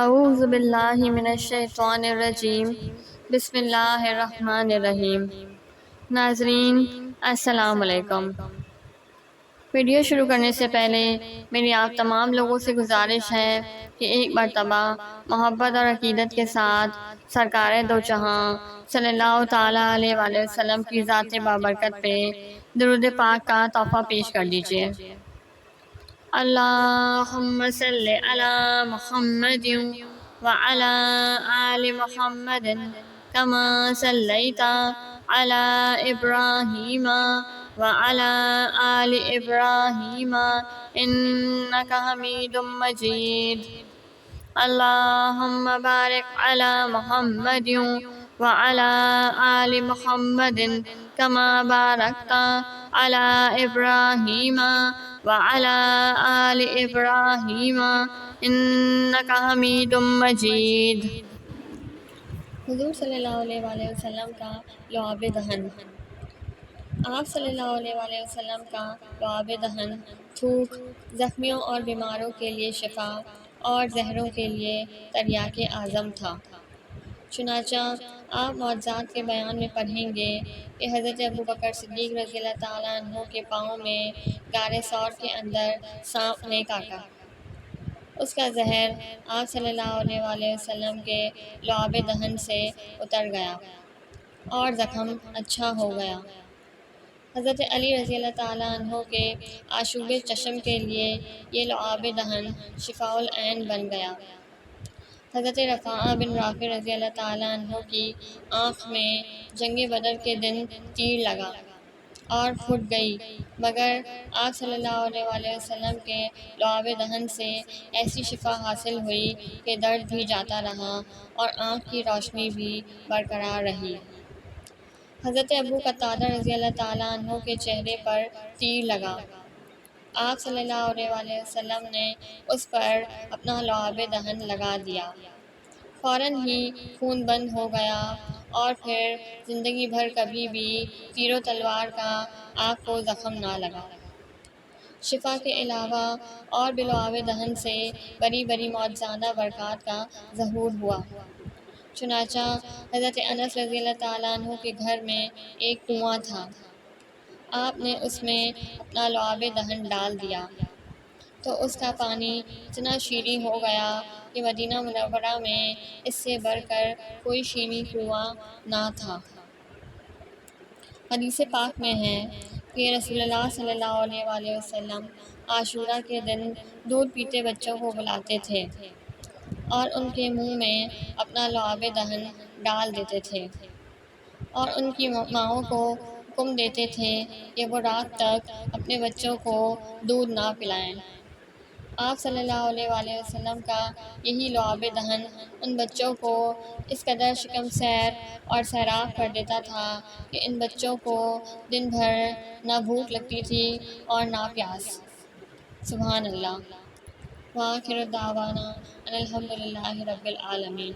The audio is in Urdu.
اعوذ باللہ من الشیطان الرجیم، بسم اللہ الرحمن الرحیم۔ ناظرین السلام علیکم۔ ویڈیو شروع کرنے سے پہلے میری آپ تمام لوگوں سے گزارش ہے کہ ایک مرتبہ محبت اور عقیدت کے ساتھ سرکار دو جہاں صلی اللہ تعالیٰ علیہ وآلہ وسلم کی ذات بابرکت پہ درود پاک کا تحفہ پیش کر دیجیے۔ اللہم صلی علی محمد وعلی آل محمد کما صلیت علی ابراہیم وعلی آل ابراہیم انک حمید مجید۔ اللہم بارک علی محمد وعلی آل محمد کما بارکت علی ابراہیم وعلی آل ابراہیم انک حمید مجید۔ حضور صلی اللہ علیہ وآلہ وسلم کا لعاب دہن۔ آپ صلی اللہ علیہ وآلہ وسلم کا لعاب دہن تھوک، زخمیوں اور بیماروں کے لیے شفا اور زہروں کے لیے تریاق اعظم تھا۔ چنانچہ آپ معجزات کے بیان میں پڑھیں گے کہ حضرت ابوبکر صدیق رضی اللہ تعالیٰ عنہ کے پاؤں میں غار ثور کے اندر سانپ نے کاٹا۔ اس کا زہر آپ صلی اللہ علیہ وآلہ وسلم کے لعاب دہن سے اتر گیا اور زخم اچھا ہو گیا۔ حضرت علی رضی اللہ تعالیٰ عنہ کے آشوب چشم کے لیے یہ لعاب دہن شفاء العین بن گیا۔ حضرت رفاعہ بن رافع رضی اللہ تعالیٰ عنہ کی آنکھ میں جنگ بدر کے دن تیر لگا اور پھٹ گئی، مگر آپ صلی اللہ علیہ وآلہ وسلم کے لعاب دہن سے ایسی شفا حاصل ہوئی کہ درد بھی جاتا رہا اور آنکھ کی روشنی بھی برقرار رہی۔ حضرت ابو قتادہ رضی اللہ تعالیٰ عنہ کے چہرے پر تیر لگا۔ آپ صلی اللہ علیہ وآلہ وسلم نے اس پر اپنا لعاب دہن لگا دیا، فوراً ہی خون بند ہو گیا اور پھر زندگی بھر کبھی بھی تیر و تلوار کا آپ کو زخم نہ لگا۔ شفا کے علاوہ اور بھی لعاب دہن سے بڑی بڑی معجزانہ برکات کا ظہور ہوا۔ چنانچہ حضرت انس رضی اللہ تعالیٰ عنہ کے گھر میں ایک کنواں تھا۔ آپ نے اس میں اپنا لعاب دہن ڈال دیا تو اس کا پانی اتنا شیریں ہو گیا کہ مدینہ منورہ میں اس سے بڑھ کر کوئی شیریں کنواں نہ تھا۔ حدیث پاک میں ہے کہ رسول اللہ صلی اللہ علیہ وآلہ وسلم عاشوراء کے دن دودھ پیتے بچوں کو بلاتے تھے اور ان کے منہ میں اپنا لعاب دہن ڈال دیتے تھے اور ان کی ماؤں کو حکم دیتے تھے کہ وہ رات تک اپنے بچوں کو دودھ نہ پلائیں۔ آپ صلی اللہ علیہ وآلہ وسلم کا یہی لعاب دہن ان بچوں کو اس قدر شکم سیر اور سیراب کر دیتا تھا کہ ان بچوں کو دن بھر نہ بھوک لگتی تھی اور نہ پیاس۔ سبحان اللہ۔ وآخر دعوانا ان الحمد للہ رب العالمین۔